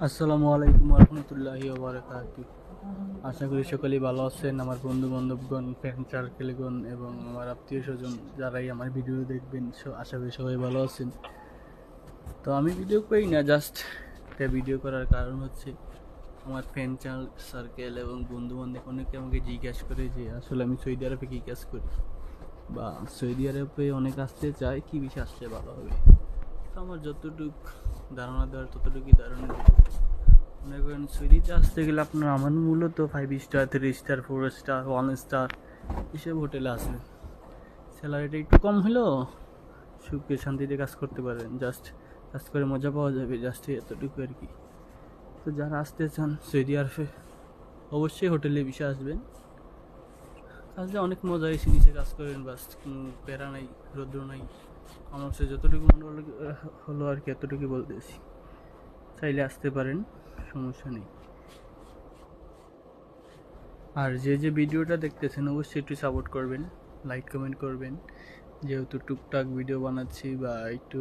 আসসালামু আলাইকুম রহমতুল্লাহি ওয়া বারাকাতুহু। আশা করি সকলেই ভালো আছেন। আমার বন্ধু বান্ধবগণ, ফ্রেন্ড সার্কেলগণ এবং আমার আত্মীয় স্বজন যারাই আমার ভিডিও দেখবেন, আশা করি সবাই ভালো আছেন। তো আমি ভিডিও করি না, জাস্ট একটা ভিডিও করার কারণ হচ্ছে আমার ফ্রেন্ড সার্কেল এবং বন্ধু বান্ধব অনেকে আমাকে জিজ্ঞাসা করে যে আসলে আমি সৌদি আরবে কী কাজ করি, বা সৌদি আরবে অনেক আসতে চায়, কী বিষয়ে আসতে ভালো হবে। তো আমার যতটুকু ধারণা দেওয়ার ততটুকুই ধারণা দেব। মনে করেন সৌদিতে আসতে গেলে আপনার আমার মূলত 5 স্টার, 3 স্টার, 4 স্টার, 1 স্টার এসব হোটেলে আসবে। স্যালারিটা একটু কম হলেও সুখে শান্তিতে কাজ করতে পারবেন, জাস্ট কাজ করে মজা পাওয়া যাবে, জাস্ট এতটুকু আর কি। তো যারা আসতে চান সৌদি আরবে অবশ্যই হোটেলে বিষয়ে আসবেন। কাজে অনেক মজা, এসে নিচে কাজ করবেন, বাস কোনো প্যারা নাই, রৌদ্র নাই। আমার সে যতটুকু মনে হলো আর কি এতটুকু বলতেছি। চাইলে আসতে পারেন, সমস্যা নেই। আর যে ভিডিওটা দেখতেছেন অবশ্যই একটু সাপোর্ট করবেন, লাইক কমেন্ট করবেন। যেহেতু টুকটাক ভিডিও বানাচ্ছি বা একটু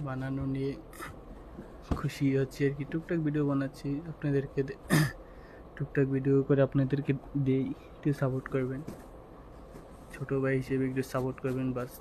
বানানো নিয়ে খুশি হচ্ছি আর কি, টুকটাক ভিডিও বানাচ্ছি আপনাদেরকে টুকটাক ভিডিও করে আপনাদেরকে দেই, একটু সাপোর্ট করবেন, ছোটো ভাই হিসেবে একটু সাপোর্ট করবেন বাস।